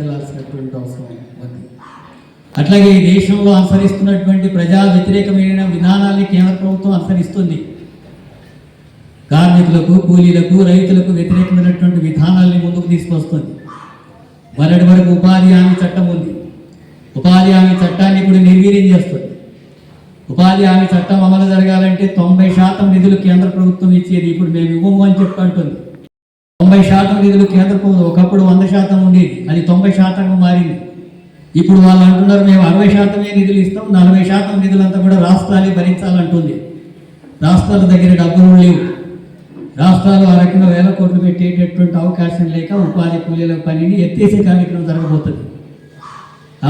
ముందుకెళ్లాల్సినటువంటి అవసరం ఉంది. అట్లాగే ఈ దేశంలో అనుసరిస్తున్నటువంటి ప్రజా వ్యతిరేకమైన విధానాన్ని కేంద్ర ప్రభుత్వం అనుసరిస్తుంది. కార్మికులకు, కూలీలకు, రైతులకు వ్యతిరేకమైనటువంటి విధానాల్ని ముందుకు తీసుకొస్తుంది. మొన్నటి వరకు ఉపాధి హామీ చట్టం ఉంది. ఉపాధి హామీ చట్టాన్ని ఇప్పుడు నిర్వీర్యం చేస్తుంది. ఉపాధి హామీ చట్టం అమలు జరగాలంటే 90% నిధులు కేంద్ర ప్రభుత్వం ఇచ్చేది. ఇప్పుడు మేము ఇవ్వము అని చెప్పి అంటుంది. 90% నిధులు కేంద్ర ప్రభుత్వం, ఒకప్పుడు 100% ఉండేది, అది 90% మారింది. ఇప్పుడు వాళ్ళు అంటున్నారు మేము 60% నిధులు ఇస్తాం, 40% నిధులంతా కూడా రాష్ట్రాలే భరించాలంటుంది. రాష్ట్రాల దగ్గర డబ్బులు లేవు. రాష్ట్రాలు ఆ రకంగా వేల కోట్లు పెట్టేటటువంటి అవకాశం లేక ఉపాధి కూలీల పనిని ఎత్తేసే కార్యక్రమం జరగబోతుంది.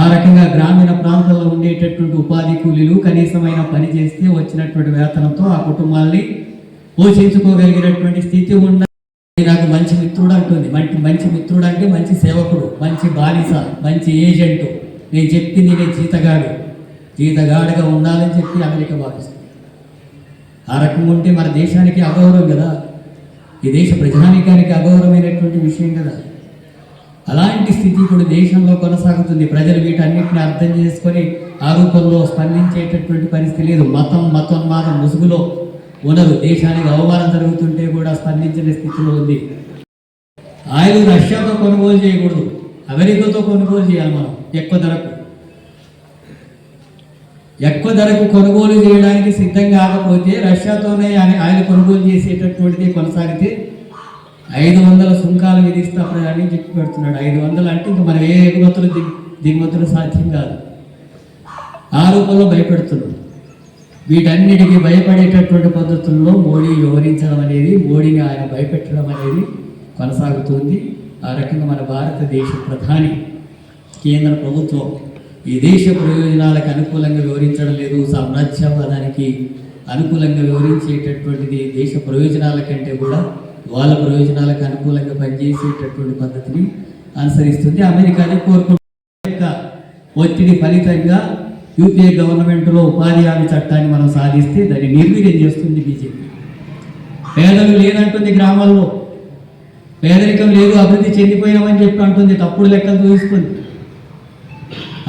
ఆ రకంగా గ్రామీణ ప్రాంతాల్లో ఉండేటటువంటి ఉపాధి కూలీలు కనీసమైన పని చేస్తే వచ్చినటువంటి వేతనంతో ఆ కుటుంబాల్ని పోషించుకోగలిగినటువంటి స్థితి ఉండాలి. నాకు మంచి మిత్రుడు అంటుంది. మంచి మిత్రుడు అంటే మంచి సేవకుడు, మంచి బానిస, మంచి ఏజెంటు, నేను చెప్పింది నేను జీతగాడుగా ఉండాలని చెప్పి అమెరికా భావిస్తుంది. ఆ రకంగా ఉంటే మన దేశానికి అగౌరవం కదా, ఈ దేశ ప్రజానీకానికి అగౌరవమైనటువంటి విషయం కదా. అలాంటి స్థితి ఇప్పుడు దేశంలో కొనసాగుతుంది. ప్రజలు వీటన్నిటిని అర్థం చేసుకొని ఆ రూపంలో స్పందించేటటువంటి పరిస్థితి లేదు. మతోన్మాదం ముసుగులో ఉన్నారు. దేశానికి అవమానం జరుగుతుంటే కూడా స్పందించిన స్థితిలో ఉంది. ఆయిల్ రష్యాతో కొనుగోలు చేయకూడదు, అమెరికాతో కొనుగోలు చేయాలి. మనం ఎక్కువ ధరకు కొనుగోలు చేయడానికి సిద్ధం కాకపోతే రష్యాతోనే ఆయిల్ కొనుగోలు చేసేటటువంటిది కొనసాగితే 500 సుంకాలు విధిస్తాడు అని చెప్పి పెడుతున్నాడు. 500 అంటే ఇంకా మనం ఏ దిగుమతులు సాధ్యం కాదు. ఆ రూపంలో భయపెడుతున్నాడు. వీటన్నిటికీ భయపడేటటువంటి పద్ధతుల్లో మోడీ వివరించడం అనేది, మోడీని ఆయన భయపెట్టడం అనేది కొనసాగుతుంది. ఆ రకంగా మన భారతదేశ ప్రధాని, కేంద్ర ప్రభుత్వం ఈ దేశ ప్రయోజనాలకు అనుకూలంగా వివరించడం లేదు, సామ్రాజ్యవాదానికి అనుకూలంగా వివరించేటటువంటిది దేశ ప్రయోజనాల కంటే కూడా వాళ్ళ ప్రయోజనాలకు అనుకూలంగా పనిచేసేటటువంటి పద్ధతిని అనుసరిస్తుంది. అమెరికాని కోరుకుంటున్న ఒత్తిడి ఫలితంగా యూపీఏ గవర్నమెంట్లో ఉపాధి హామీ చట్టాన్ని మనం సాధిస్తే దాన్ని నిర్వీర్యం చేస్తుంది బీజేపీ. పేదలు లేదంటుంది, గ్రామాల్లో పేదరికం లేదు, అభివృద్ధి చెందిపోయామని చెప్పి అంటుంది, తప్పుడు లెక్కలు చూపిస్తుంది.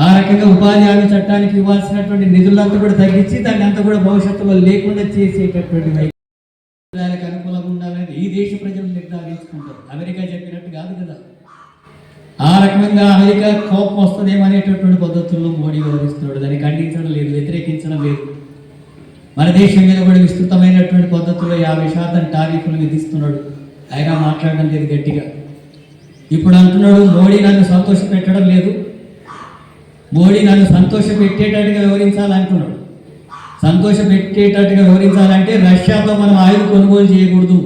ఆ రకంగా ఉపాధి హామీ చట్టానికి ఇవ్వాల్సినటువంటి నిధులంతా కూడా తగ్గించి దాన్ని అంతా కూడా భవిష్యత్తులో లేకుండా చేసేటటువంటి వైద్యాలకు అనుకూలంగా ఉండాలని ఈ దేశ ప్రజలు నిర్ధారించుకుంటారు. అమెరికా చెప్పినట్టు కాదు కదా. ఆ రకంగా అమెరికా కోపం వస్తుందేమనేటటువంటి పద్ధతుల్లో మోడీ వివరిస్తున్నాడు. దాన్ని ఖండించడం లేదు, వ్యతిరేకించడం లేదు. మన దేశం మీద కూడా విస్తృతమైనటువంటి పద్ధతుల్లో 50% టారిఫ్లు విధిస్తున్నాడు. ఆయన మాట్లాడడం లేదు గట్టిగా. ఇప్పుడు అంటున్నాడు మోడీ నన్ను సంతోష పెట్టడం లేదు, మోడీ నన్ను సంతోష పెట్టేటట్టుగా వివరించాలంటున్నాడు. సంతోష పెట్టేటట్టుగా వివరించాలంటే రష్యాతో మనం ఆయిల్ కొనుగోలు చేయకూడదు,